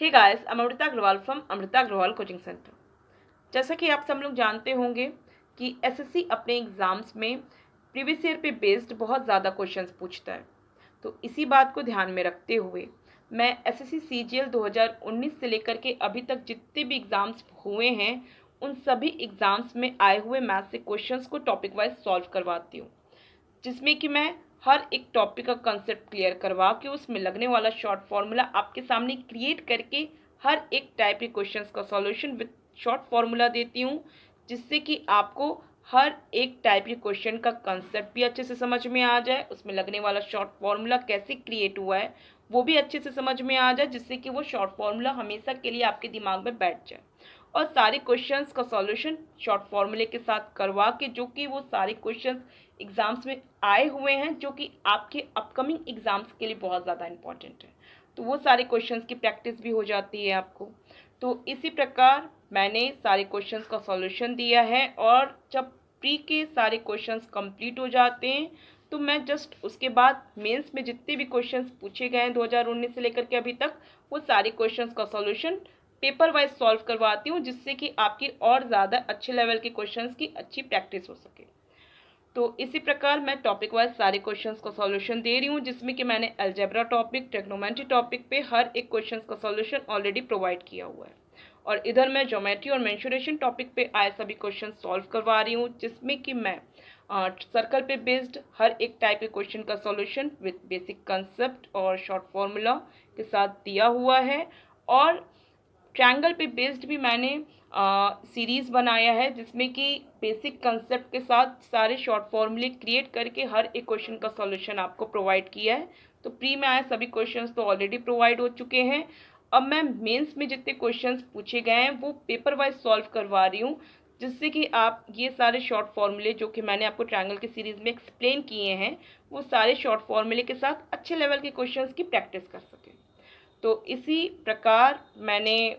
Hey guys, I'm Amrita Agarwal from Amrita Agarwal coaching centre. जैसा कि आप सब लोग जानते होंगे कि एसएससी अपने एग्ज़ाम्स में प्रीवियस ईयर पे बेस्ड बहुत ज़्यादा क्वेश्चंस पूछता है। तो इसी बात को ध्यान में रखते हुए मैं एसएससी सीजीएल 2019 से लेकर के अभी तक जितने भी एग्ज़ाम्स हुए हैं उन सभी एग्ज़ाम्स में आए हुए मैथ से क्वेश्चंस को टॉपिक वाइज सॉल्व करवाती हूँ, जिसमें कि मैं हर एक टॉपिक का कंसेप्ट क्लियर करवा के उसमें लगने वाला शॉर्ट फार्मूला आपके सामने क्रिएट करके हर एक टाइप के क्वेश्चंस का सॉल्यूशन विद शॉर्ट फार्मूला देती हूँ, जिससे कि आपको हर एक टाइप के क्वेश्चन का कंसेप्ट भी अच्छे से समझ में आ जाए, उसमें लगने वाला शॉर्ट फार्मूला कैसे क्रिएट हुआ है वो भी अच्छे से समझ में आ जाए, जिससे कि वो शॉर्ट फार्मूला हमेशा के लिए आपके दिमाग में बैठ जाए। और सारे क्वेश्चंस का सॉल्यूशन शॉर्ट फार्मूले के साथ करवा के, जो कि वो सारे क्वेश्चंस एग्ज़ाम्स में आए हुए हैं, जो कि आपके अपकमिंग एग्ज़ाम्स के लिए बहुत ज़्यादा इंपॉर्टेंट है। तो वो सारे क्वेश्चंस की प्रैक्टिस भी हो जाती है आपको। तो इसी प्रकार मैंने सारे क्वेश्चंस का सॉल्यूशन दिया है, और जब प्री के सारे क्वेश्चंस कंप्लीट हो जाते हैं तो मैं जस्ट उसके बाद मेंस में जितने भी क्वेश्चंस पूछे गए हैं 2019 से लेकर के अभी तक, वो सारे क्वेश्चंस का सॉल्यूशन पेपर वाइज सॉल्व करवाती हूँ, जिससे कि आपकी और ज़्यादा अच्छे लेवल के क्वेश्चंस की अच्छी प्रैक्टिस हो सके। तो इसी प्रकार मैं टॉपिक वाइज सारे क्वेश्चंस का सॉल्यूशन दे रही हूँ, जिसमें कि मैंने अलजेब्रा टॉपिक, ट्रिग्नोमेट्री टॉपिक पे हर एक क्वेश्चंस का सॉल्यूशन ऑलरेडी प्रोवाइड किया हुआ है। और इधर मैं ज्योमेट्री और मेंसुरेशन टॉपिक पे आए सभी क्वेश्चन सॉल्व करवा रही हूँ, जिसमें कि मैं सर्कल पे बेस्ड हर एक टाइप के क्वेश्चन का सॉल्यूशन विद बेसिक कंसेप्ट और शॉर्ट फॉर्मूला के साथ दिया हुआ है। और ट्रायंगल पे बेस्ड भी मैंने सीरीज़ बनाया है, जिसमें कि बेसिक कंसेप्ट के साथ सारे शॉर्ट फॉर्मूले क्रिएट करके हर एक क्वेश्चन का सॉल्यूशन आपको प्रोवाइड किया है। तो प्री में आए सभी क्वेश्चंस तो ऑलरेडी प्रोवाइड हो चुके हैं। अब मैं मेंस में जितने क्वेश्चंस पूछे गए हैं वो पेपर वाइज सॉल्व करवा रही हूँ, जिससे कि आप ये सारे शॉर्ट फॉर्मूले जो कि मैंने आपको ट्रायंगल की सीरीज़ में एक्सप्लेन किए हैं, वो सारे शॉर्ट फॉर्मूले के साथ अच्छे लेवल के क्वेश्चंस की प्रैक्टिस कर सकें। तो इसी प्रकार मैंने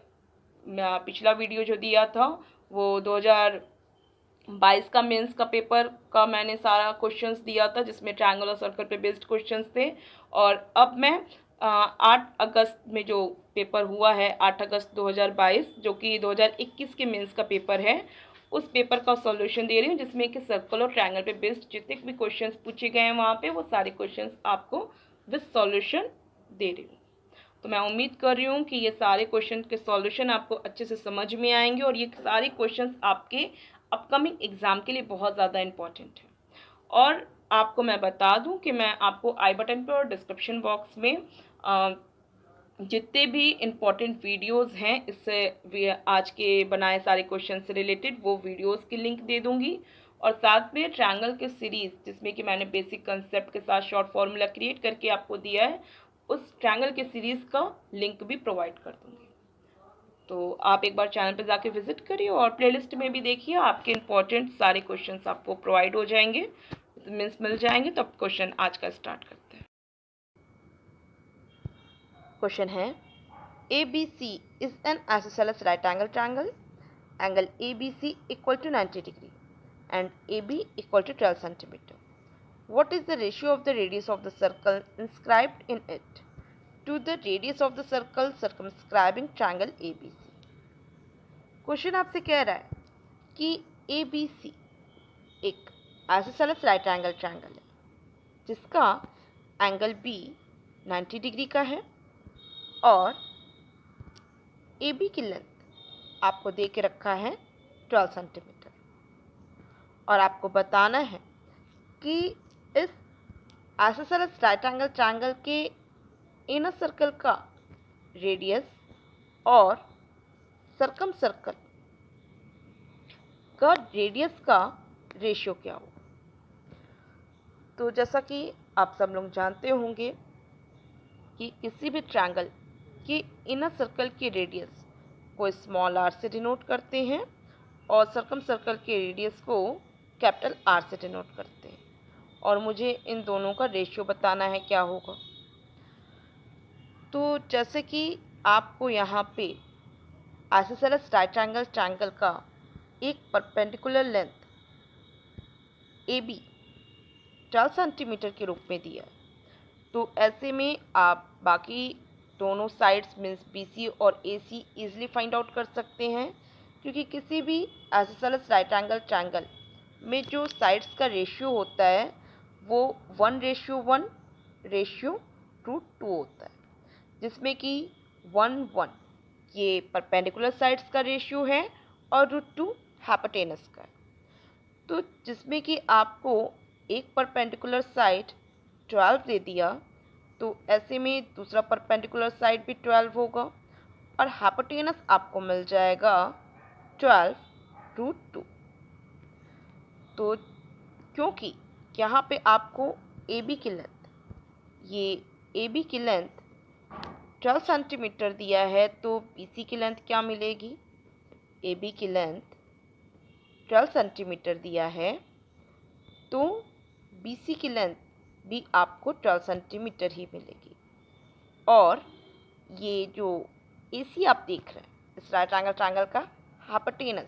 पिछला वीडियो जो दिया था वो 2022 का मेंस का पेपर का मैंने सारा क्वेश्चंस दिया था, जिसमें ट्रायंगल और सर्कल पे बेस्ड क्वेश्चंस थे। और अब मैं 8 अगस्त में जो पेपर हुआ है, 8 अगस्त 2022, जो कि 2021 के मेंस का पेपर है, उस पेपर का सॉल्यूशन दे रही हूँ, जिसमें कि सर्कल और ट्रायंगल पे बेस्ड जितने भी क्वेश्चंस पूछे गए हैं वहाँ पे, वो सारे क्वेश्चंस आपको विद सॉल्यूशन दे रही हूँ। तो मैं उम्मीद कर रही हूँ कि ये सारे क्वेश्चन के सॉल्यूशन आपको अच्छे से समझ में आएंगे, और ये सारे क्वेश्चंस आपके अपकमिंग एग्ज़ाम के लिए बहुत ज़्यादा इम्पॉर्टेंट है। और आपको मैं बता दूं कि मैं आपको आई बटन पर और डिस्क्रिप्शन बॉक्स में जितने भी इम्पॉर्टेंट वीडियोस हैं इससे आज के बनाए सारे क्वेश्चन से रिलेटेड वो वीडियोस की लिंक दे दूंगी, और साथ में ट्रायंगल के सीरीज़ जिसमें कि मैंने बेसिक कंसेप्ट के साथ शॉर्ट फार्मूला क्रिएट करके आपको दिया है, उस ट्रायंगल के सीरीज़ का लिंक भी प्रोवाइड कर दूंगी। तो आप एक बार चैनल पर जाके विजिट करिए और प्लेलिस्ट में भी देखिए, आपके इम्पॉर्टेंट सारे क्वेश्चंस आपको प्रोवाइड हो जाएंगे, मीन्स मिल जाएंगे। तो अब क्वेश्चन आज का स्टार्ट करते हैं। क्वेश्चन है ABC is an isosceles right angle triangle. Angle ABC equal to 90 degree and AB equal to 12 centimeter. What is the ratio of the radius of the circle inscribed in it to the radius of the circle circumscribing triangle ABC? Question आपसे कह रहा है कि ABC एक isosceles right angle triangle है, जिसका angle B 90 degree का है, और AB की लेंथ आपको दे के रखा है 12 सेंटीमीटर, और आपको बताना है कि इस आइसोसेलेस राइट एंगल ट्रायंगल के इनर सर्कल का रेडियस और सर्कम सर्कल का रेडियस का रेशियो क्या हो। तो जैसा कि आप सब लोग जानते होंगे कि किसी भी ट्रायंगल के इनर सर्कल की रेडियस को स्मॉल आर से डिनोट करते हैं और सर्कम सर्कल के रेडियस को कैपिटल आर से डिनोट करते हैं, और मुझे इन दोनों का रेशियो बताना है क्या होगा। तो जैसे कि आपको यहाँ पे आइसोसेलेस राइट एंगल ट्रायंगल का एक परपेंडिकुलर लेंथ AB 12 सेंटीमीटर के रूप में दिया है, तो ऐसे में आप बाकी दोनों साइड्स मीन्स BC और AC ईजिली फाइंड आउट कर सकते हैं, क्योंकि किसी भी आइसोसेलेस राइट एंगल ट्रायंगल में जो साइड्स का रेशियो होता है वो 1:1:√2 होता है, जिसमें कि 1:1 ये परपेंडिकुलर साइड्स का रेशियो है और √2 हाइपोटेनस का है। तो जिसमें कि आपको एक परपेंडिकुलर साइड 12 दे दिया, तो ऐसे में दूसरा परपेंडिकुलर साइड भी 12 होगा और हाइपोटेनस आपको मिल जाएगा 12√2। तो क्योंकि यहाँ पे आपको AB की लेंथ, ये AB की लेंथ 12 सेंटीमीटर दिया है, तो BC की लेंथ क्या मिलेगी? AB की लेंथ 12 सेंटीमीटर दिया है, तो BC की लेंथ भी आपको 12 सेंटीमीटर ही मिलेगी। और ये जो AC आप देख रहे हैं इस राइट एंगल ट्रायंगल का हाइपोटेनस,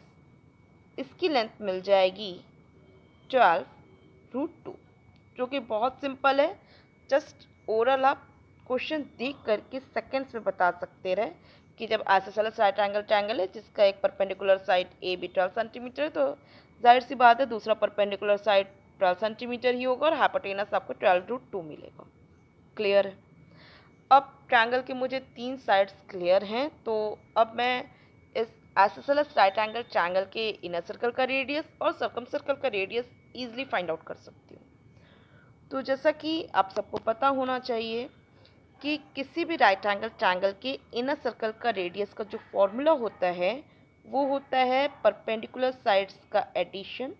इसकी लेंथ मिल जाएगी 12√2, जो कि बहुत सिंपल है। जस्ट ओरल आप क्वेश्चन देख करके सेकेंड्स में बता सकते रहे कि जब आइसोसेलेस राइट एंगल ट्रायंगल है जिसका एक परपेंडिकुलर साइड AB 12 सेंटीमीटर है, तो जाहिर सी बात है दूसरा परपेंडिकुलर साइड 12 सेंटीमीटर ही होगा और हाइपोटेनस आपको 12√2 मिलेगा। क्लियर है? अब ट्रायंगल के मुझे 3 साइड्स क्लियर हैं, तो अब मैं इस आइसोसेलेस राइट एंगल ट्रायंगल के इनर सर्कल का रेडियस और सर्कम सर्कल का रेडियस ईजिली फाइंड आउट कर सकती हूँ। तो जैसा कि आप सबको पता होना चाहिए कि किसी भी राइट एंगल ट्रायंगल के इनर सर्कल का रेडियस का जो फॉर्मूला होता है वो होता है परपेंडिकुलर साइड्स का addition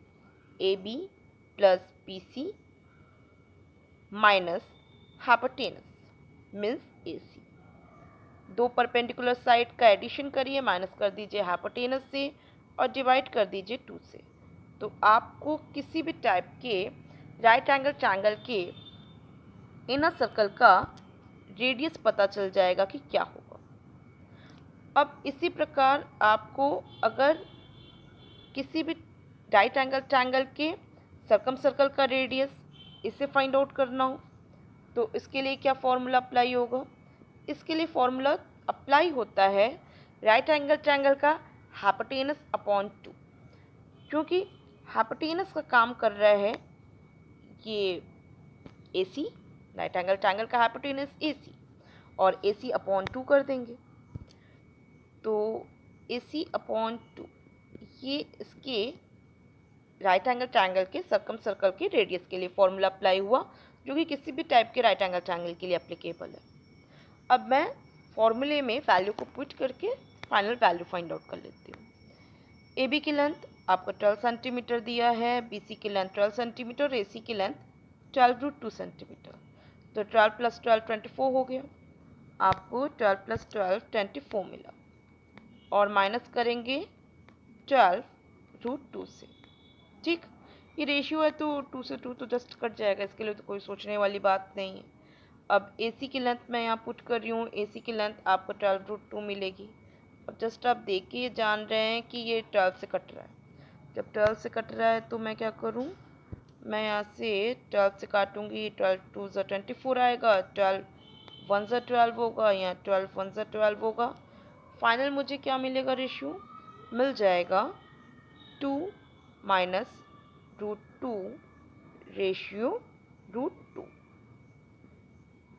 AB plus BC minus hypotenuse means AC। दो परपेंडिकुलर साइड का एडिशन करिए, माइनस कर दीजिए हाइपोटेनस से और डिवाइड कर दीजिए 2 से, तो आपको किसी भी टाइप के राइट एंगल ट्रायंगल के इनर सर्कल का रेडियस पता चल जाएगा कि क्या होगा। अब इसी प्रकार आपको अगर किसी भी राइट एंगल ट्रायंगल के सर्कम सर्कल का रेडियस इसे फाइंड आउट करना हो, तो इसके लिए क्या फॉर्मूला अप्लाई होगा? इसके लिए फॉर्मूला अप्लाई होता है राइट एंगल ट्रायंगल का हाइपोटेनस अपॉन 2, क्योंकि हाइपोटेनस का काम कर रहा है ये AC, राइट एंगल ट्रायंगल का हाइपोटेनस AC, और AC अपॉन 2 कर देंगे, तो AC अपॉन 2 ये इसके राइट एंगल ट्रायंगल के सर्कम सर्कल के रेडियस के लिए फॉर्मूला अप्लाई हुआ, जो कि किसी भी टाइप के राइट एंगल ट्रायंगल के लिए एप्लीकेबल है। अब मैं फॉर्मूले में वैल्यू को पुट करके फाइनल वैल्यू फाइंड आउट कर लेती हूँ। AB की लेंथ आपको 12 सेंटीमीटर दिया है, BC की लेंथ 12 सेंटीमीटर और AC की लेंथ 12√2 सेंटीमीटर, तो 12 + 12 24 हो गया। आपको 12 + 12 24 मिला और माइनस करेंगे 12√2 से। ठीक, ये रेशियो है तो 2 से 2 तो जस्ट कट जाएगा, इसके लिए तो कोई सोचने वाली बात नहीं है। अब AC की लेंथ मैं यहाँ पुट कर रही हूँ, AC की लेंथ आपको 12√2 मिलेगी। अब जस्ट आप देख के ये जान रहे हैं कि ये 12 से कट रहा है। जब 12 से कट रहा है तो मैं क्या करूँ, मैं यहाँ से 12 से काटूँगी, 12 2 ज़ा 24 आएगा, 12 1 ज़ा 12 होगा, यहाँ 12 1 ज़ा 12 होगा। फाइनल मुझे क्या मिलेगा? रेशियो मिल जाएगा 2 माइनस √2 रेशियो √2,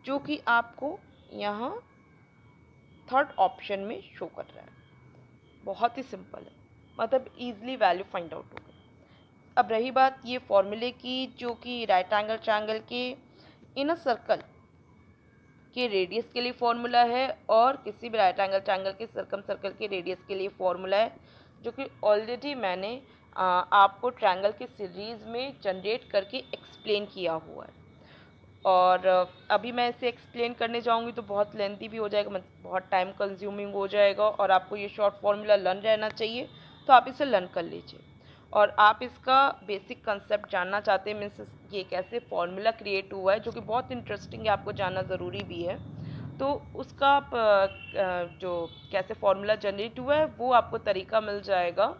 जो कि आपको यहाँ थर्ड ऑप्शन में शो कर रहा है। बहुत ही सिंपल है, मतलब ईजिली वैल्यू फाइंड आउट हो गई। अब रही बात ये फॉर्मूले की, जो कि राइट एंगल ट्रायंगल के इनर सर्कल के रेडियस के लिए फॉर्मूला है और किसी भी राइट एंगल ट्रायंगल के सर्कम सर्कल के रेडियस के लिए फॉर्मूला है, जो कि ऑलरेडी मैंने आपको ट्रायंगल के सीरीज़ में जनरेट करके एक्सप्लेन किया हुआ है। और अभी मैं इसे एक्सप्लेन करने जाऊंगी तो बहुत लेंथी भी हो जाएगा, मतलब बहुत टाइम कंज्यूमिंग हो जाएगा, और आपको ये शॉर्ट फॉर्मूला लर्न रहना चाहिए, तो आप इसे लर्न कर लीजिए। और आप इसका बेसिक कंसेप्ट जानना चाहते हैं, मीन्स ये कैसे फॉर्मूला क्रिएट हुआ है, जो कि बहुत इंटरेस्टिंग है, आपको जानना ज़रूरी भी है, तो उसका आप जो कैसे फॉर्मूला जनरेट हुआ है वो आपको तरीका मिल जाएगा।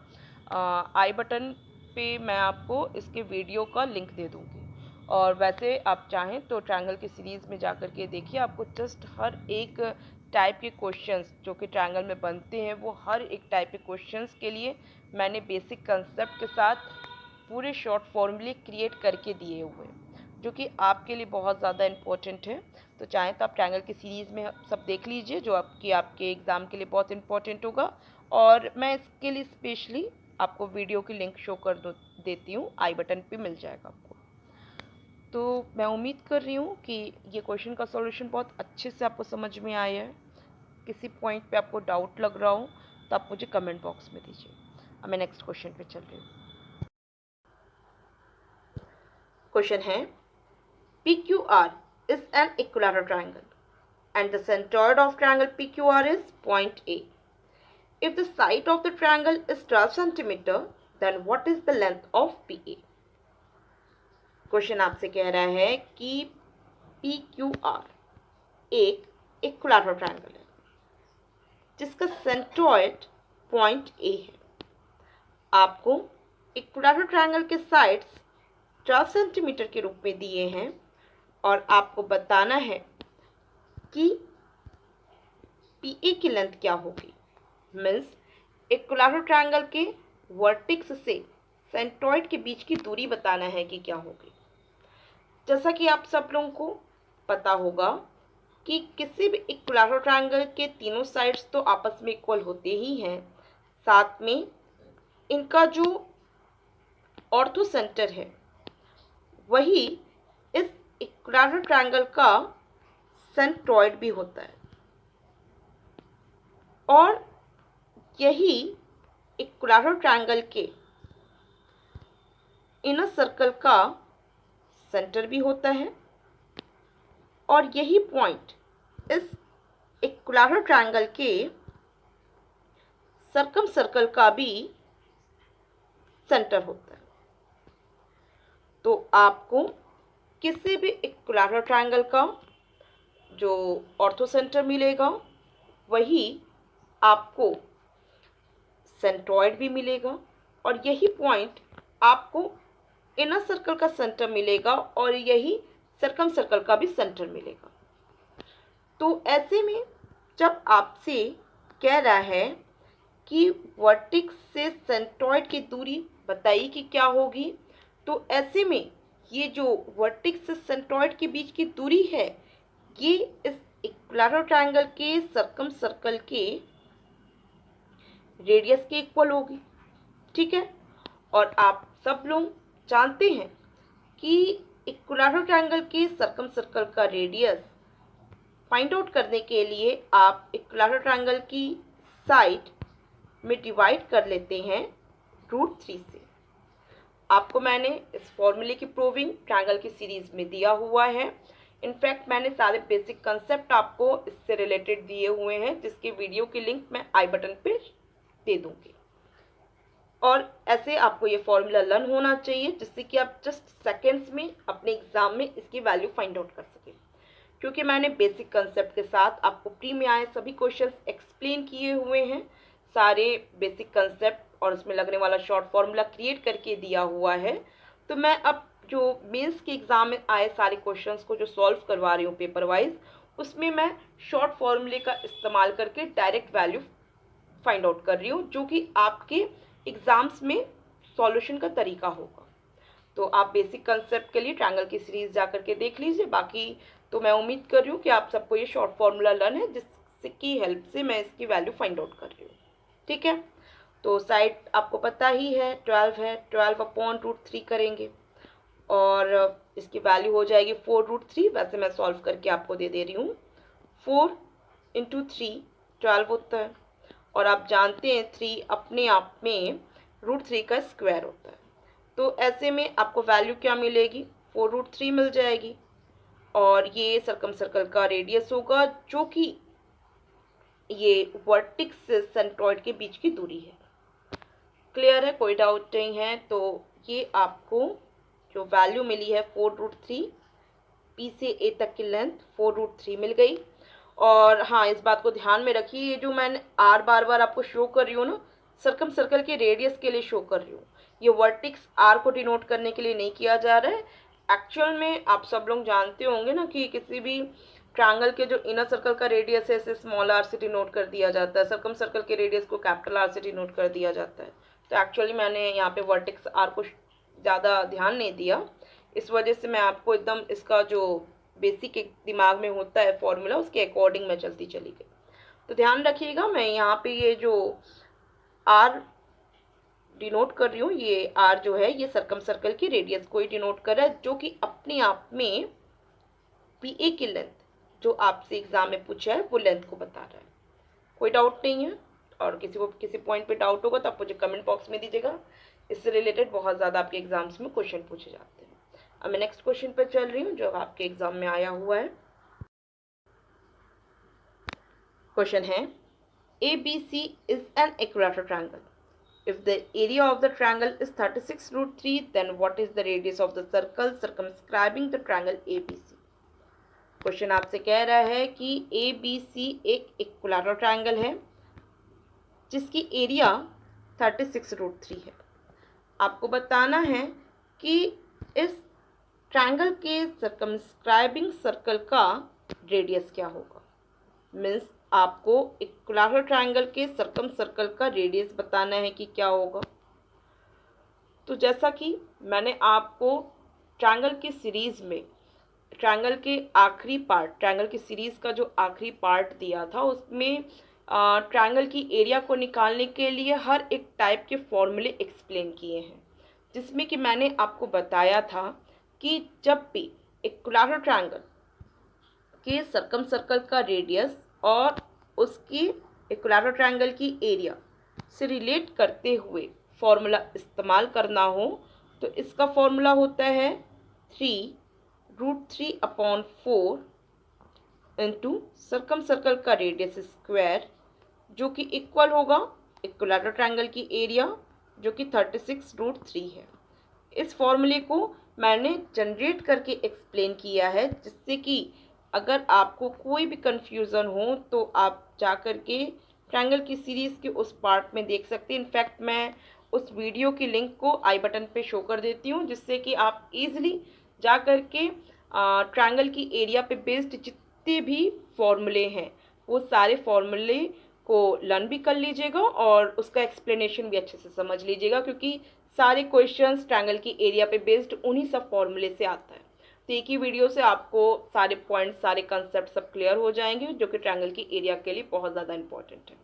आई बटन पे मैं आपको इसके वीडियो का लिंक दे दूँगी, और वैसे आप चाहें तो ट्रायंगल की सीरीज़ में जाकर के देखिए, आपको जस्ट हर एक टाइप के क्वेश्चंस जो कि ट्रायंगल में बनते हैं, वो हर एक टाइप के क्वेश्चंस के लिए मैंने बेसिक कंसेप्ट के साथ पूरे शॉर्ट फॉर्मूले क्रिएट करके दिए हुए हैं, जो कि आपके लिए बहुत ज़्यादा इम्पोर्टेंट है। तो चाहें तो आप ट्रायंगल की सीरीज़ में सब देख लीजिए, जो आपके एग्ज़ाम के लिए बहुत इम्पोर्टेंट होगा। और मैं इसके लिए स्पेशली आपको वीडियो की लिंक शो कर देती हूँ, आई बटन पे मिल जाएगा आपको। तो मैं उम्मीद कर रही हूँ कि ये क्वेश्चन का सॉल्यूशन बहुत अच्छे से आपको समझ में आया है। किसी पॉइंट पे आपको डाउट लग रहा हो तो आप मुझे कमेंट बॉक्स में दीजिए। अब मैं नेक्स्ट क्वेश्चन पे चल रही हूँ। क्वेश्चन है, PQR is an equilateral triangle and the centroid of triangle PQR is point A. If the side of the triangle is 12 cm, then what is the length of PA? Question आपसे कह रहा है कि PQR एक equilateral triangle है जिसका centroid point A है। आपको इक्विलैटरल ट्रायंगल के साइड्स 12 सेंटीमीटर के रूप में दिए हैं और आपको बताना है कि PA की लेंथ क्या होगी। मीन्स इक्विलैटरल ट्रायंगल के वर्टेक्स से सेंट्रॉइड के बीच की दूरी बताना है कि क्या होगी। जैसा कि आप सब लोगों को पता होगा कि किसी भी इक्विलैटरल ट्रायंगल के तीनों साइड्स तो आपस में इक्वल होते ही हैं, साथ में इनका जो ऑर्थो सेंटर है वही इस इक्विलैटरल ट्रायंगल का सेंट्रॉइड भी होता है और यही इक्विलैटरल ट्रायंगल के इनर सर्कल का सेंटर भी होता है और यही पॉइंट इस इक्विलैटरल ट्रायंगल के सर्कम सर्कल का भी सेंटर होता है। तो आपको किसी भी इक्विलैटरल ट्रायंगल का जो ऑर्थो सेंटर मिलेगा वही आपको सेंट्रॉइड भी मिलेगा और यही पॉइंट आपको इनर सर्कल का सेंटर मिलेगा और यही सर्कम सर्कल का भी सेंटर मिलेगा। तो ऐसे में जब आपसे कह रहा है कि वर्टेक्स से सेंट्रॉइड की दूरी बताइए कि क्या होगी, तो ऐसे में ये जो वर्टेक्स से सेंट्रॉइड के बीच की दूरी है ये इस इक्विलैटरल ट्रायंगल के सर्कम सर्कल के रेडियस के इक्वल होगी। ठीक है, और आप सब लोग जानते हैं कि इक्विलैटरल ट्रायंगल के सर्कम सर्कल का रेडियस फाइंड आउट करने के लिए आप इक्विलैटरल ट्रायंगल की साइड में डिवाइड कर लेते हैं √3 से। आपको मैंने इस फॉर्मूले की प्रूविंग ट्रायंगल की सीरीज में दिया हुआ है। इनफैक्ट मैंने सारे बेसिक कंसेप्ट आपको इससे रिलेटेड दिए हुए हैं, जिसके वीडियो की लिंक मैं आई बटन पे दे दूंगी। और ऐसे आपको ये फॉर्मूला लर्न होना चाहिए जिससे कि आप जस्ट सेकेंड्स में अपने एग्जाम में इसकी वैल्यू फाइंड आउट कर सकें, क्योंकि मैंने बेसिक कंसेप्ट के साथ आपको प्री में आए सभी क्वेश्चंस एक्सप्लेन किए हुए हैं, सारे बेसिक कंसेप्ट और उसमें लगने वाला शॉर्ट फॉर्मूला क्रिएट करके दिया हुआ है। तो मैं अब जो मेंस के एग्जाम में आए सारे क्वेश्चंस को जो सॉल्व करवा रही हूँ पेपर वाइज, उसमें मैं शॉर्ट फॉर्मूले का इस्तेमाल करके डायरेक्ट वैल्यू फाइंड आउट कर रही हूँ, जो कि आपके एग्जाम्स में सॉल्यूशन का तरीका होगा। तो आप बेसिक कंसेप्ट के लिए ट्रायंगल की सीरीज जा करके देख लीजिए। बाकी तो मैं उम्मीद कर रही हूँ कि आप सबको ये शॉर्ट फॉर्मूला लर्न है, जिसकी हेल्प से मैं इसकी वैल्यू फाइंड आउट कर रही हूँ। ठीक है, तो साइड आपको पता ही है 12 है, 12/√3 करेंगे और इसकी वैल्यू हो जाएगी 4√3। वैसे मैं सॉल्व करके आपको दे रही हूँ। 4 × 3 12 होता है और आप जानते हैं 3 अपने आप में √3 का स्क्वायर होता है। तो ऐसे में आपको वैल्यू क्या मिलेगी, 4√3 मिल जाएगी और ये सर्कम सर्कल का रेडियस होगा, जो कि ये वर्टेक्स से सेंट्रॉइड के बीच की दूरी है। क्लियर है, कोई डाउट नहीं है। तो ये आपको जो वैल्यू मिली है 4√3, P से A तक की लेंथ 4√3 मिल गई। और हाँ, इस बात को ध्यान में रखिए, ये जो मैंने R बार बार आपको शो कर रही हूँ ना, सर्कम सर्कल के रेडियस के लिए शो कर रही हूँ। ये वर्टेक्स R को डिनोट करने के लिए नहीं किया जा रहा है, एक्चुअल में आप सब लोग जानते होंगे ना कि किसी भी ट्रायंगल के जो इनर सर्कल का रेडियस है इसे स्मॉल आर से डिनोट कर दिया जाता है, सर्कम सर्कल के रेडियस को कैपिटल आर से डिनोट कर दिया जाता है। तो एक्चुअली मैंने यहाँ पे वर्टेक्स आर को ज़्यादा ध्यान नहीं दिया, इस वजह से मैं आपको एकदम इसका जो बेसिक एक दिमाग में होता है फॉर्मूला उसके अकॉर्डिंग मैं चलती चली गई। तो ध्यान रखिएगा, मैं यहाँ पे ये जो आर डिनोट कर रही हूँ, ये आर जो है ये सर्कम सर्कल की रेडियस को ही डिनोट कर रहा है, जो कि अपने आप में पी ए की लेंथ जो आपसे एग्जाम में पूछा है वो लेंथ को बता रहा है। कोई डाउट नहीं है, और किसी को किसी पॉइंट पे डाउट होगा तो आप मुझे कमेंट बॉक्स में दीजिएगा, इससे रिलेटेड बहुत ज़्यादा आपके एग्जाम्स में क्वेश्चन पूछे जाते हैं। अब मैं नेक्स्ट क्वेश्चन पर चल रही हूँ जो आपके एग्जाम में आया हुआ है। क्वेश्चन है, ABC is an equilateral triangle. If the area of the triangle is 36√3, then what is the radius of the circle circumscribing the triangle ABC? Question आपसे कह रहा है कि ABC एक इक्विलैटरल ट्रायंगल है जिसकी एरिया 36√3 है। आपको बताना है कि इस ट्रायंगल के सर्कमस्क्राइबिंग सर्कल का रेडियस क्या होगा। मीन्स आपको इक्विलैटरल ट्रायंगल के सर्कम सर्कल का रेडियस बताना है कि क्या होगा। तो जैसा कि मैंने आपको ट्रायंगल की सीरीज़ में ट्रायंगल के आखिरी पार्ट, ट्रायंगल की सीरीज़ का जो आखिरी पार्ट दिया था उसमें ट्रायंगल की एरिया को निकालने के लिए हर एक टाइप के फॉर्मूले एक्सप्लेन किए हैं, जिसमें कि मैंने आपको बताया था कि जब भी इक्विलैटरल ट्रायंगल के सर्कम सर्कल का रेडियस और उसकी इक्विलैटरल ट्रायंगल की एरिया से रिलेट करते हुए फॉर्मूला इस्तेमाल करना हो तो इसका फॉर्मूला होता है 3√3/4 इंटू सर्कम सर्कल का रेडियस स्क्वायर, जो कि इक्वल होगा इक्विलैटरल ट्रायंगल की एरिया जो कि 36√3 है। इस फॉर्मूले को मैंने जनरेट करके एक्सप्लेन किया है, जिससे कि अगर आपको कोई भी कन्फ्यूज़न हो तो आप जा कर के ट्रायंगल की सीरीज़ के उस पार्ट में देख सकते हैं। इनफैक्ट मैं उस वीडियो की लिंक को आई बटन पे शो कर देती हूँ, जिससे कि आप इजीली जा कर के ट्रायंगल की एरिया पे बेस्ड जितने भी फॉर्मूले हैं वो सारे फॉर्मूले को लर्न भी कर लीजिएगा और उसका एक्सप्लेनेशन भी अच्छे से समझ लीजिएगा, क्योंकि सारे क्वेश्चंस ट्रायंगल की एरिया पे बेस्ड उन्हीं सब फॉर्मूले से आता है। तो एक ही वीडियो से आपको सारे पॉइंट्स, सारे कंसेप्ट सब क्लियर हो जाएंगे, जो कि ट्रायंगल की एरिया के लिए बहुत ज़्यादा इंपॉर्टेंट है।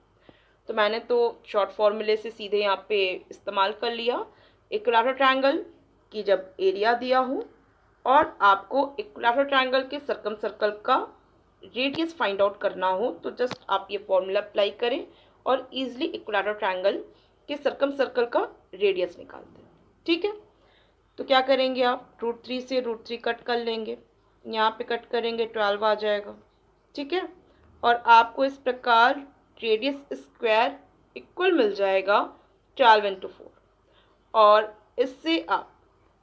तो मैंने तो शॉर्ट फॉर्मूले से सीधे यहाँ पे इस्तेमाल कर लिया। इक्विलैटरल ट्रायंगल की जब एरिया दिया हो और आपको इक्विलैटरल ट्रायंगल के सर्कम सर्कल का रेडियस फाइंड आउट करना हो तो जस्ट आप ये फॉर्मूला अप्लाई करें और ईजिली इक्विलैटरल ट्रायंगल के सर्कम सर्कल का रेडियस निकाल दें। ठीक है, तो क्या करेंगे आप √3 से √3 कट कर लेंगे, यहाँ पे कट करेंगे 12 आ जाएगा। ठीक है, और आपको इस प्रकार रेडियस स्क्वायर इक्वल मिल जाएगा 12 × 4, और इससे आप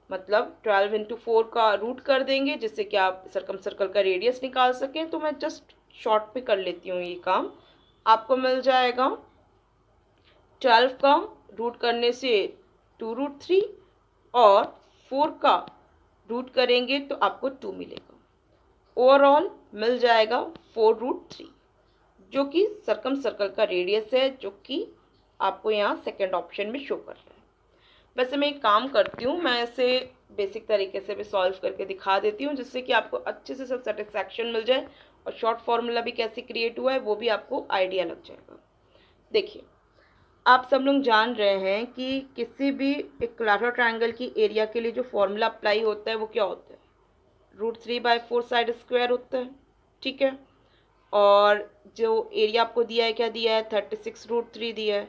मतलब 12 × 4 का रूट कर देंगे जिससे कि आप सर्कम सर्कल का रेडियस निकाल सकें। तो मैं जस्ट शॉर्ट पे कर लेती हूँ ये काम। आपको मिल जाएगा 12 का रूट करने से 2√3 और 4 का रूट करेंगे तो आपको 2 मिलेगा। ओवरऑल मिल जाएगा 4√3, जो कि सर्कम सर्कल का रेडियस है, जो कि आपको यहाँ सेकंड ऑप्शन में शो कर रहा है। वैसे मैं एक काम करती हूँ, मैं इसे बेसिक तरीके से भी सॉल्व करके दिखा देती हूँ, जिससे कि आपको अच्छे से सब सेटिस्फैक्शन मिल जाए और शॉर्ट फॉर्मूला भी कैसे क्रिएट हुआ है वो भी आपको आइडिया लग जाएगा। देखिए, आप सब लोग जान रहे हैं कि किसी भी इक्विलैटरल ट्रायंगल की एरिया के लिए जो फॉर्मूला अप्लाई होता है वो क्या होता है, √3/4 साइड स्क्वायर होता है। ठीक है, और जो एरिया आपको दिया है क्या दिया है, 36√3 दिया है।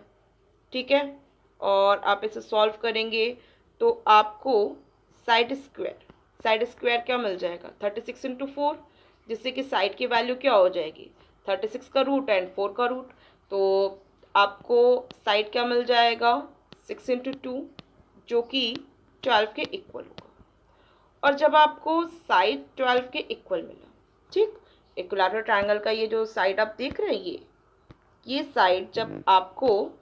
ठीक है, और आप इसे सॉल्व करेंगे तो आपको साइड स्क्वायर क्या मिल जाएगा, 36 × 4, जिससे कि साइड की वैल्यू क्या हो जाएगी, 36 का रूट एंड 4 का रूट। तो आपको साइड क्या मिल जाएगा, 6 × 2, जो कि 12 के इक्वल होगा। और जब आपको साइड 12 के इक्वल मिला, ठीक, इक्विलैटरल ट्रायंगल का ये जो साइड आप देख रहे हैं ये साइड जब आपको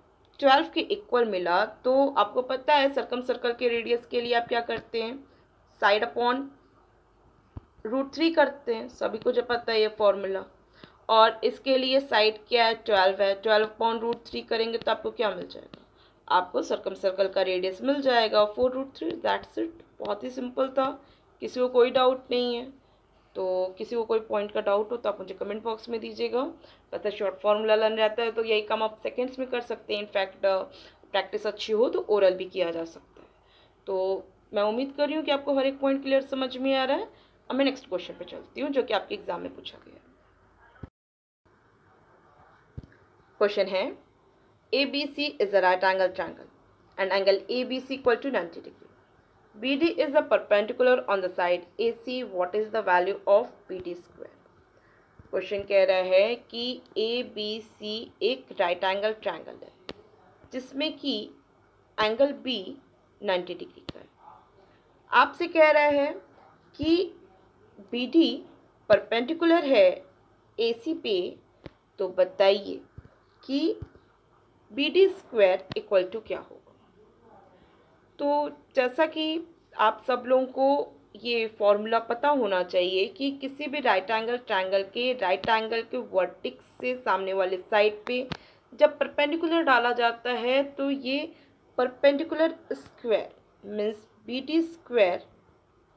12 के इक्वल मिला तो आपको पता है सर्कम सर्कल के रेडियस के लिए आप क्या करते हैं, साइड अपॉन √3 करते हैं, सभी को जो पता है ये फॉर्मूला। और इसके लिए साइड क्या है, 12 है। 12/√3 करेंगे तो आपको क्या मिल जाएगा, आपको सर्कम सर्कल का रेडियस मिल जाएगा 4√3। दैट्स इट, बहुत ही सिंपल था, किसी को कोई डाउट नहीं है। तो किसी को कोई पॉइंट का डाउट हो तो आप मुझे कमेंट बॉक्स में दीजिएगा। पता शॉर्ट फार्मूला लर्न रहता है तो यही काम आप सेकेंड्स में कर सकते हैं। इनफैक्ट प्रैक्टिस अच्छी हो तो ओरल भी किया जा सकता है। तो मैं उम्मीद कर रही हूँ कि आपको हर एक पॉइंट क्लियर समझ में आ रहा है। अब मैं नेक्स्ट क्वेश्चन पे चलती हूँ जो कि आपके एग्जाम में पूछा गया है। क्वेश्चन है, ABC is a right angle triangle and angle ABC equal to 90 degree. BD is a perpendicular on the side AC. What is the value of BD square? Question कह रहा है कि ABC एक राइट एंगल ट्रायंगल है जिसमें कि angle B 90 degree का है। आपसे कह रहा है कि BD परपेंडिकुलर है AC पे, तो बताइए कि BD स्क्वायर इक्वल टू क्या होगा। तो जैसा कि आप सब लोगों को ये फॉर्मूला पता होना चाहिए कि किसी भी राइट एंगल ट्रायंगल के राइट एंगल के वर्टेक्स से सामने वाले साइड पे जब परपेंडिकुलर डाला जाता है तो ये perpendicular square means BD square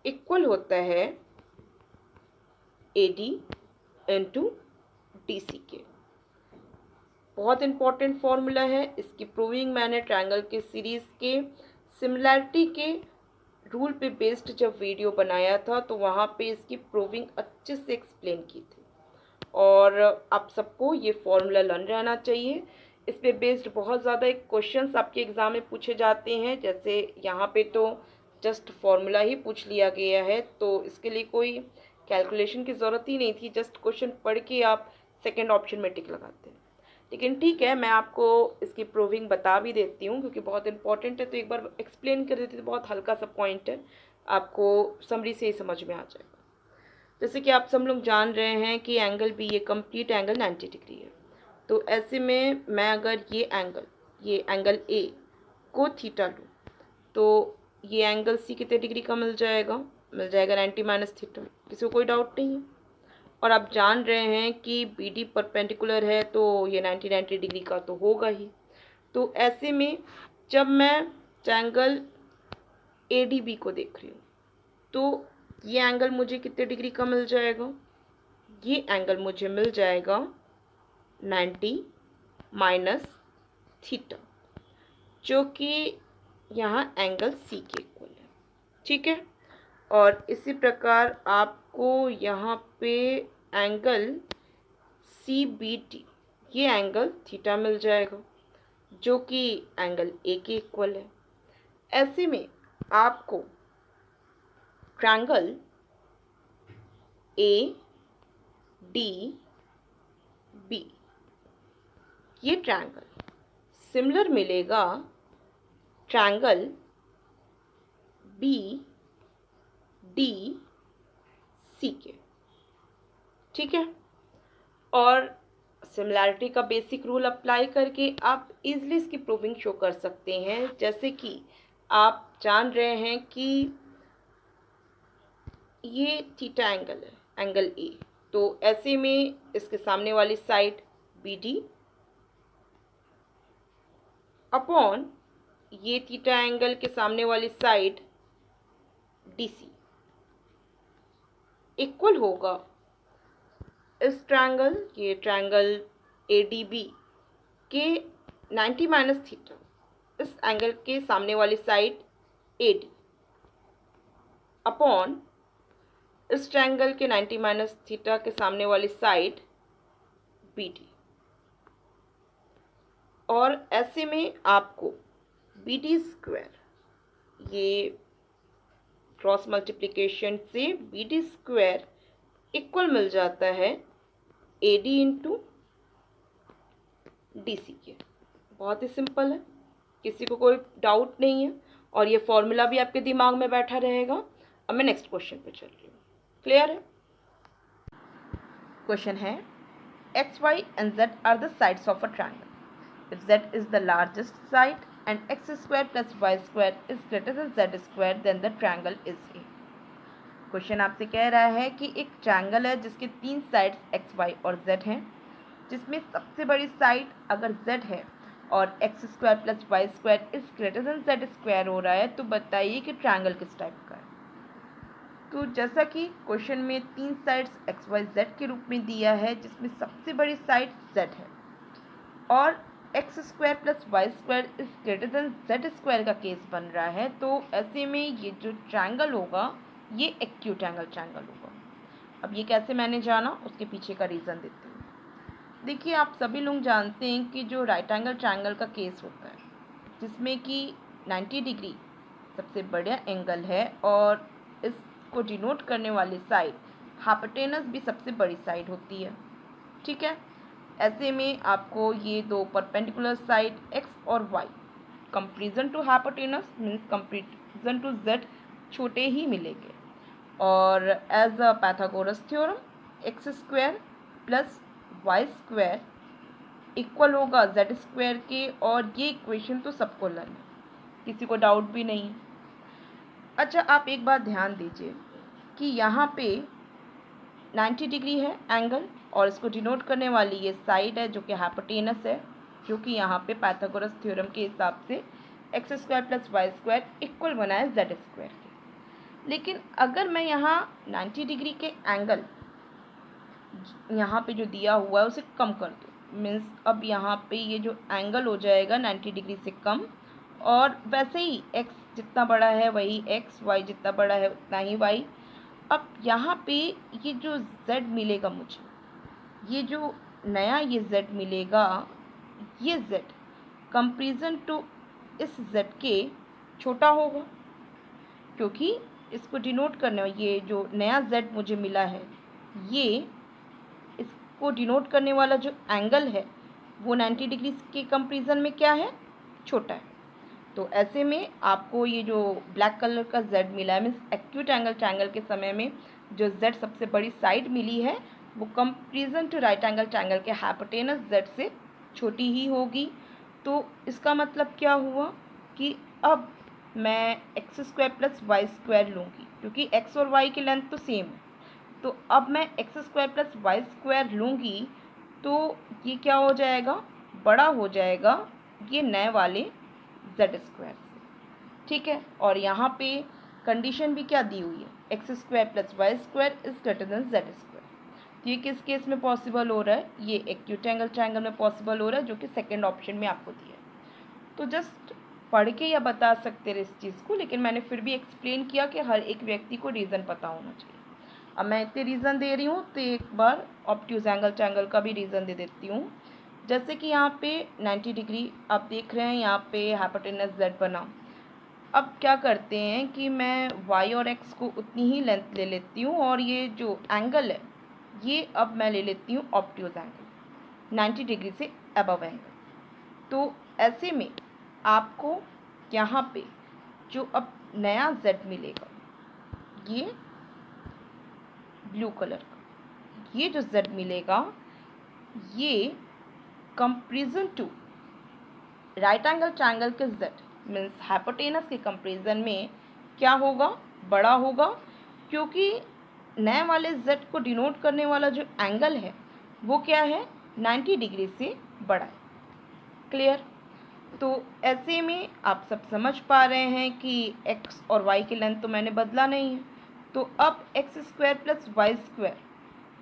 equal होता है AD इंटू DC के। बहुत इंपॉर्टेंट फॉर्मूला है, इसकी प्रूविंग मैंने ट्रायंगल के सीरीज़ के सिमिलैरिटी के रूल पे बेस्ड जब वीडियो बनाया था तो वहाँ पे इसकी प्रूविंग अच्छे से एक्सप्लेन की थी। और आप सबको ये फॉर्मूला लर्न रहना चाहिए। इस पे बेस्ड बहुत ज़्यादा एक क्वेश्चंस आपके एग्ज़ाम में पूछे जाते हैं, जैसे यहाँ पे तो जस्ट फॉर्मूला ही पूछ लिया गया है तो इसके लिए कोई कैलकुलेशन की ज़रूरत ही नहीं थी, जस्ट क्वेश्चन पढ़ के आप सेकेंड ऑप्शन में टिक लगाते हैं। लेकिन ठीक है, मैं आपको इसकी प्रूविंग बता भी देती हूँ क्योंकि बहुत इंपॉर्टेंट है, तो एक बार एक्सप्लेन कर देती हूँ। बहुत हल्का सा पॉइंट है, आपको समरी से ही समझ में आ जाएगा। जैसे कि आप सब लोग जान रहे हैं कि एंगल बी ये कंप्लीट एंगल 90 डिग्री है। तो ऐसे में मैं अगर ये एंगल ए को थीटा लूँ तो ये एंगल सी कितने डिग्री का मिल जाएगा, 90 माइनस थीटा। किसी को कोई डाउट नहीं है। और आप जान रहे हैं कि BD परपेंडिकुलर है तो ये 90 डिग्री का तो होगा ही। तो ऐसे में जब मैं ट्रायंगल ADB को देख रही हूँ तो ये एंगल मुझे कितने डिग्री का मिल जाएगा, ये एंगल मुझे मिल जाएगा 90 माइनस थीटा, जो कि यहाँ एंगल C के इक्वल है। ठीक है, और इसी प्रकार आपको यहाँ पे एंगल CBT ये एंगल थीटा मिल जाएगा जो कि एंगल A के इक्वल है। ऐसे में आपको ट्रायंगल ADB ये ट्रायंगल सिमिलर मिलेगा ट्रायंगल BDC के। ठीक है, और सिमिलैरिटी का बेसिक रूल अप्लाई करके आप इजीली इसकी प्रूविंग शो कर सकते हैं। जैसे कि आप जान रहे हैं कि ये थीटा एंगल है, एंगल ए, तो ऐसे में इसके सामने वाली साइड BD अपॉन ये थीटा एंगल के सामने वाली साइड DC इक्वल होगा इस ट्रायंगल, ये ट्रायंगल ADB के 90 माइनस थीटा इस एंगल के सामने वाली साइड AD अपॉन इस ट्रायंगल के 90 माइनस थीटा के सामने वाली साइड BD। और ऐसे में आपको BD स्क्वायर ये क्रॉस मल्टीप्लिकेशन से BD स्क्वायर इक्वल मिल जाता है AD इंटू DC के। बहुत ही सिंपल है, किसी को कोई डाउट नहीं है और ये फॉर्मूला भी आपके दिमाग में बैठा रहेगा। अब मैं नेक्स्ट क्वेश्चन पे चल रही हूँ। क्लियर है? क्वेश्चन है, XY and Z are the sides of a triangle. If Z is the largest side and x square plus y square is greater than z square, then the triangle is A. Question आपसे कह रहा है कि एक triangle है जिसके 3 sides x y और z हैं, जिसमें सबसे बड़ी साइड अगर जेड है और x square plus y square is greater than z square हो रहा है, तो बताइए कि ट्रायंगल किस टाइप का है। तो जैसा कि क्वेश्चन में 3 साइड्स एक्स वाई जेड के रूप में दिया है, जिसमें सबसे बड़ी साइड जेड है और x square plus y square is greater than z square का केस बन रहा है, तो ऐसे में ये जो ट्रायंगल होगा ये एक्यूट एंगल ट्रायंगल होगा। अब ये कैसे मैंने जाना, उसके पीछे का रीज़न देती हूँ। देखिए, आप सभी लोग जानते हैं कि जो राइट एंगल ट्रायंगल का केस होता है, जिसमें कि 90 डिग्री सबसे बड़ा एंगल है और इसको डिनोट करने वाली साइड हाइपोटेनस भी सबसे बड़ी साइड होती है, ठीक है। ऐसे में आपको ये दो परपेंडिकुलर साइड एक्स और y comparison to hypotenuse means comparison to z छोटे ही मिलेंगे, और as a Pythagoras theorem x square plus y square equal होगा जेड स्क्वायर के, और ये इक्वेशन तो सबको लर्न है, किसी को डाउट भी नहीं है। अच्छा, आप एक बात ध्यान दीजिए कि यहाँ पे 90 डिग्री है एंगल और इसको डिनोट करने वाली ये साइड है जो कि हाइपोटेनस है, जो कि यहाँ पे पाइथागोरस थ्योरम के हिसाब से x square plus y square equal बना है जेड स्क्वायर के। लेकिन अगर मैं यहाँ 90 डिग्री के एंगल यहाँ पे जो दिया हुआ है उसे कम कर दो, मीन्स अब यहाँ पे ये जो एंगल हो जाएगा 90 डिग्री से कम, और वैसे ही x जितना बड़ा है वही x, y जितना बड़ा है उतना ही y। अब यहाँ पे ये जो z मिलेगा मुझे, ये जो नया ये z मिलेगा, ये z कंपेरिजन टू इस z के छोटा होगा, क्योंकि इसको डिनोट करने ये जो नया z मुझे मिला है, ये इसको डिनोट करने वाला जो एंगल है वो 90 डिग्री के कंपेरिजन में क्या है, छोटा है। तो ऐसे में आपको ये जो ब्लैक कलर का z मिला है, मीन्स एक्यूट एंगल ट्रायंगल के समय में जो z सबसे बड़ी साइड मिली है वो comparison to right angle triangle के हाइपोटेनस z से छोटी ही होगी। तो इसका मतलब क्या हुआ कि अब मैं x square plus y square लूँगी, क्योंकि x और y की लेंथ तो सेम है, तो अब मैं x square plus y square लूँगी तो ये क्या हो जाएगा, बड़ा हो जाएगा ये नए वाले जेड स्क्वायर से, ठीक है। और यहाँ पे कंडीशन भी क्या दी हुई है, x square plus y square is greater than z square. तो ये किस केस में पॉसिबल हो रहा है, ये एक्यूट एंगल ट्रायंगल में पॉसिबल हो रहा है, जो कि सेकेंड ऑप्शन में आपको दिया है। तो जस्ट पढ़ के या बता सकते रहे इस चीज़ को, लेकिन मैंने फिर भी एक्सप्लेन किया कि हर एक व्यक्ति को रीज़न पता होना चाहिए। अब मैं इतने रीज़न दे रही हूँ तो एक बार ऑब्ट्यूज एंगल ट्रायंगल का भी रीज़न दे देती हूँ। जैसे कि यहाँ पे 90 डिग्री आप देख रहे हैं, यहाँ पे हाइपोटेनस z बना। अब क्या करते हैं कि मैं y और x को उतनी ही लेंथ ले लेती हूँ, और ये जो एंगल है ये अब मैं ले लेती हूँ ऑब्ट्यूज एंगल 90 डिग्री से अबव एंगल। तो ऐसे में आपको यहाँ पे जो अब नया z मिलेगा, ये ब्लू कलर का, ये जो z मिलेगा ये comparison to right angle triangle के z मीन्स हाइपोटेनस के कंपेरिजन में क्या होगा, बड़ा होगा, क्योंकि नए वाले z को डिनोट करने वाला जो एंगल है वो क्या है, 90 डिग्री से बड़ा है। क्लियर। तो ऐसे में आप सब समझ पा रहे हैं कि x और y की लेंथ तो मैंने बदला नहीं है, तो अब x square plus y square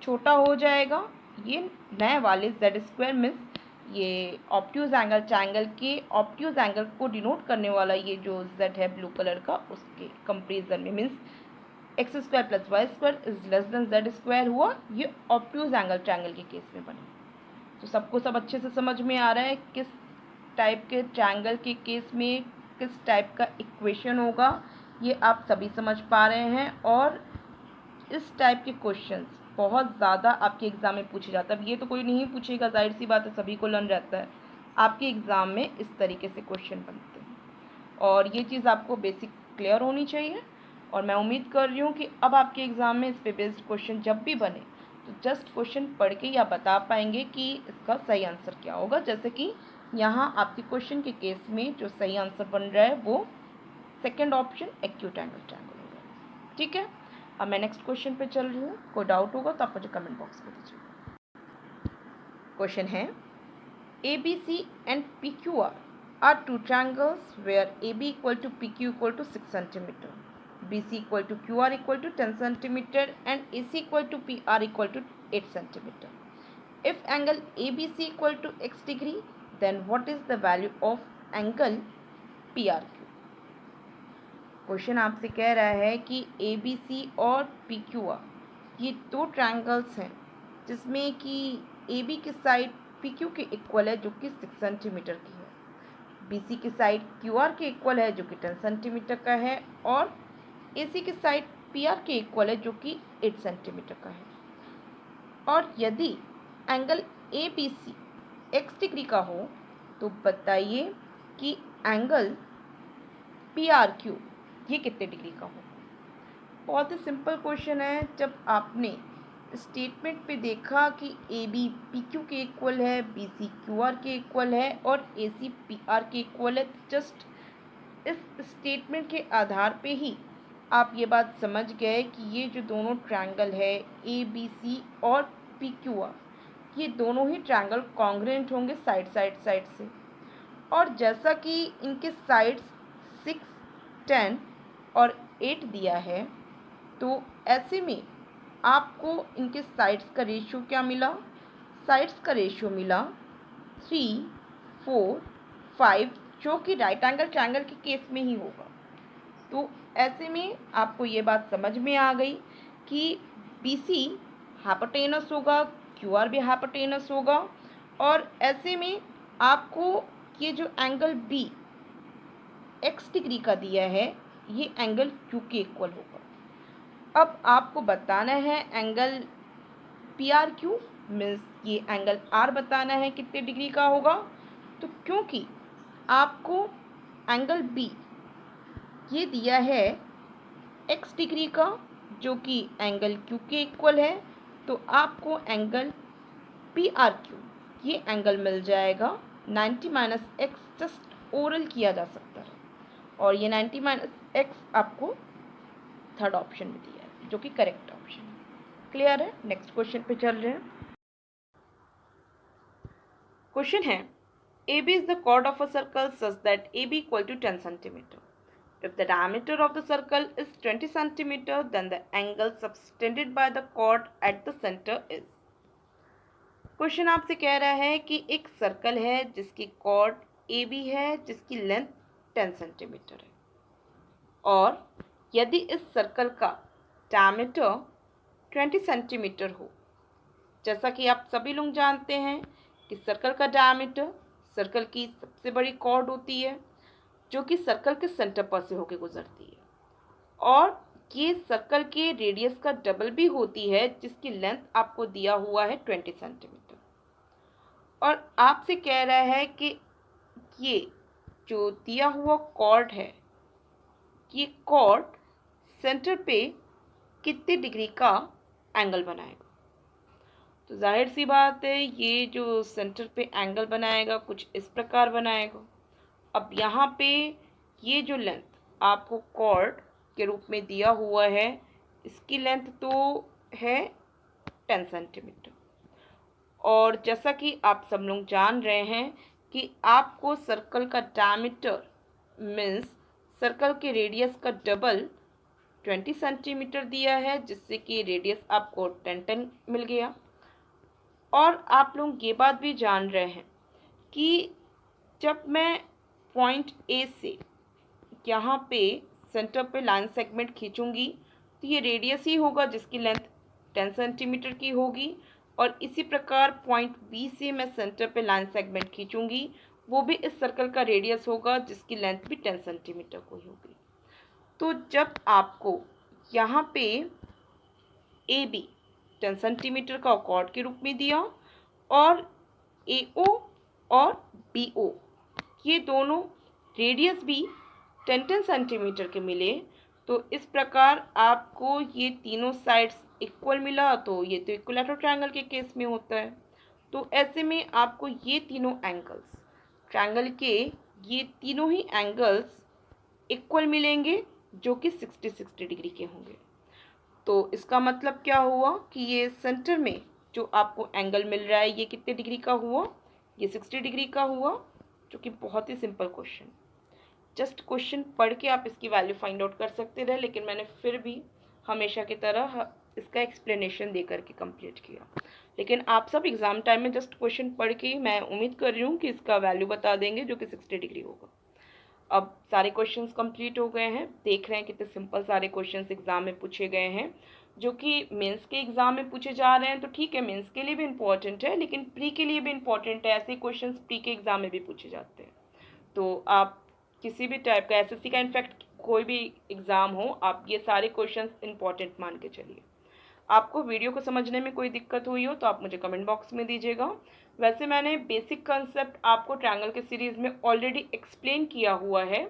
छोटा हो जाएगा ये नए वाले जेड स्क्वायर, मीन्स ये ऑब्ट्यूज एंगल ट्रायंगल के ऑब्ट्यूज एंगल को डिनोट करने वाला ये जो z है ब्लू कलर का, उसके कंपेरिजन में, means x square plus y square is less than z square हुआ, ये ऑब्ट्यूज एंगल ट्रायंगल के केस में बने। तो सबको सब अच्छे से समझ में आ रहा है किस टाइप के ट्रायंगल के केस में किस टाइप का इक्वेशन होगा, ये आप सभी समझ पा रहे हैं। और इस टाइप के क्वेश्चंस बहुत ज़्यादा आपके एग्ज़ाम में पूछे जाता है। अब ये तो कोई नहीं पूछेगा, जाहिर सी बात है, सभी को लर्न रहता है, आपके एग्ज़ाम में इस तरीके से क्वेश्चन बनते हैं, और ये चीज़ आपको बेसिक क्लियर होनी चाहिए। और मैं उम्मीद कर रही हूँ कि अब आपके एग्ज़ाम में इस पे बेस्ड क्वेश्चन जब भी बने तो जस्ट क्वेश्चन पढ़ के या बता पाएंगे कि इसका सही आंसर क्या होगा। जैसे कि यहाँ आपके क्वेश्चन के केस में जो सही आंसर बन रहा है वो second option acute angle triangle होगा, ठीक है। अब मैं नेक्स्ट क्वेश्चन पे चल रही हूँ, कोई डाउट होगा तो आप मुझे कमेंट बॉक्स में दीजिएगा। क्वेश्चन है ABC and PQR are two triangles where AB equal to PQ equal to 6 cm, BC equal to QR equal to 10 cm and AC equal to PR equal to 8 cm. If angle ABC equal to x degree, then what is the value of angle PRQ? Question आपसे कह रहा है कि ABC और PQR ये दो triangles हैं जिसमें कि AB की साइड PQ के इक्वल है जो कि 6 सेंटीमीटर की है, BC की साइड QR के इक्वल है जो कि 10 सेंटीमीटर का है और AC की साइड PR के इक्वल है जो कि 8 सेंटीमीटर का है। और यदि एंगल ABC x डिग्री का हो तो बताइए कि एंगल PRQ ये कितने डिग्री का हो। बहुत ही सिंपल क्वेश्चन है। जब आपने स्टेटमेंट पे देखा कि AB PQ के इक्वल है, BC QR के इक्वल है और AC PR के इक्वल है, जस्ट इस स्टेटमेंट के आधार पे ही आप ये बात समझ गए कि ये जो दोनों ट्रायंगल है ABC और PQR ये दोनों ही ट्रायंगल कॉन्ग्रुएंट होंगे साइड से। और जैसा कि इनके साइड्स 6, 10 और 8 दिया है तो ऐसे में आपको इनके साइड्स का रेशियो क्या मिला? साइड्स का रेशियो मिला 3, 4, 5 जो कि राइट एंगल ट्रायंगल के केस में ही होगा। तो ऐसे में आपको ये बात समझ में आ गई कि BC हाइपोटेनस होगा, QR भी हाइपोटेनस होगा और ऐसे में आपको ये जो एंगल B x डिग्री का दिया है ये एंगल Q के इक्वल होगा। अब आपको बताना है एंगल PRQ मीन्स ये एंगल R बताना है कितने डिग्री का होगा। तो क्योंकि आपको एंगल B ये दिया है x डिग्री का जो कि एंगल Q के इक्वल है तो आपको एंगल PRQ ये एंगल मिल जाएगा 90 माइनस एक्स, जस्ट ओरल किया जा सकता है और ये 90 माइनस एक्स आपको थर्ड ऑप्शन में दिया है जो कि करेक्ट ऑप्शन है। क्लियर है? नेक्स्ट क्वेश्चन पे चल रहे हैं। क्वेश्चन है AB is the chord of a circle such that AB equal to 10 centimeter. If the diameter of the circle is 20 centimeter, then the angle subtended by the chord at the center is. Question आपसे कह रहा है कि एक circle है जिसकी cord AB है जिसकी लेंथ 10 सेंटीमीटर है और यदि इस सर्कल का डायमीटर 20 सेंटीमीटर हो, जैसा कि आप सभी लोग जानते हैं कि सर्कल का डायमीटर सर्कल की सबसे बड़ी कॉर्ड होती है जो कि सर्कल के सेंटर पर से होकर गुजरती है और ये सर्कल के रेडियस का डबल भी होती है जिसकी लेंथ आपको दिया हुआ है 20 सेंटीमीटर और आपसे कह रहा है कि ये जो दिया हुआ कॉर्ड है ये कॉर्ड सेंटर पे कितने डिग्री का एंगल बनाएगा। तो जाहिर सी बात है ये जो सेंटर पे एंगल बनाएगा कुछ इस प्रकार बनाएगा। अब यहाँ पे ये जो लेंथ आपको कॉर्ड के रूप में दिया हुआ है इसकी लेंथ तो है 10 सेंटीमीटर और जैसा कि आप सब लोग जान रहे हैं कि आपको सर्कल का डायमीटर मीन्स सर्कल के रेडियस का डबल 20 सेंटीमीटर दिया है जिससे कि रेडियस आपको 10 मिल गया। और आप लोग ये बात भी जान रहे हैं कि जब मैं पॉइंट A से यहाँ पे सेंटर पे लाइन सेगमेंट खींचूंगी तो ये रेडियस ही होगा जिसकी लेंथ 10 सेंटीमीटर की होगी और इसी प्रकार पॉइंट B से मैं सेंटर पे लाइन सेगमेंट खींचूंगी वो भी इस सर्कल का रेडियस होगा जिसकी लेंथ भी 10 सेंटीमीटर को ही होगी। तो जब आपको यहाँ पे AB 10 सेंटीमीटर का कॉर्ड के रूप में दिया और AO और BO ये दोनों रेडियस भी 10 सेंटीमीटर के मिले तो इस प्रकार आपको ये तीनों साइड्स इक्वल मिला। तो ये तो इक्विलैटरल ट्रायंगल के केस में होता है। तो ऐसे में आपको ये तीनों एंगल्स ट्रायंगल के ये तीनों ही एंगल्स इक्वल मिलेंगे जो कि 60 डिग्री के होंगे। तो इसका मतलब क्या हुआ कि ये सेंटर में जो आपको एंगल मिल रहा है ये कितने डिग्री का हुआ, ये 60 डिग्री का हुआ, जो कि बहुत ही सिंपल क्वेश्चन। जस्ट क्वेश्चन पढ़ के आप इसकी वैल्यू फाइंड आउट कर सकते रहे, लेकिन मैंने फिर भी हमेशा की तरह इसका एक्सप्लेनेशन दे करके कंप्लीट किया। लेकिन आप सब एग्ज़ाम टाइम में जस्ट क्वेश्चन पढ़ के मैं उम्मीद कर रही हूँ कि इसका वैल्यू बता देंगे, जो कि 60 डिग्री होगा। अब सारे क्वेश्चंस कंप्लीट हो गए हैं, देख रहे हैं कितने सिंपल सारे क्वेश्चंस एग्ज़ाम में पूछे गए हैं, जो कि मेंस के एग्ज़ाम में पूछे जा रहे हैं। तो ठीक है, मेंस के लिए भी इम्पॉर्टेंट है, लेकिन प्री के लिए भी इम्पॉर्टेंट है। ऐसे क्वेश्चंस प्री के एग्ज़ाम में भी पूछे जाते हैं। तो आप किसी भी टाइप का एसएससी का, इनफैक्ट कोई भी एग्ज़ाम हो, आप ये सारे क्वेश्चंस इंपॉर्टेंट मान के चलिए। आपको वीडियो को समझने में कोई दिक्कत हुई हो तो आप मुझे कमेंट बॉक्स में दीजिएगा। वैसे मैंने बेसिक कंसेप्ट आपको ट्रायंगल के सीरीज़ में ऑलरेडी एक्सप्लेन किया हुआ है,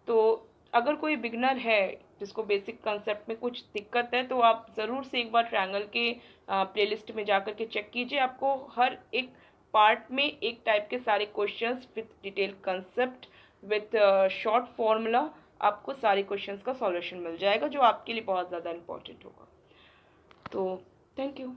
तो अगर कोई बिगनर है जिसको बेसिक कंसेप्ट में कुछ दिक्कत है, तो आप ज़रूर से एक बार ट्रायंगल के प्लेलिस्ट में जाकर के चेक कीजिए। आपको हर एक पार्ट में एक टाइप के सारे questions with detail concept with short formula, आपको सारे क्वेश्चंस का सॉल्यूशन मिल जाएगा, जो आपके लिए बहुत ज़्यादा इंपॉर्टेंट होगा। तो थैंक यू।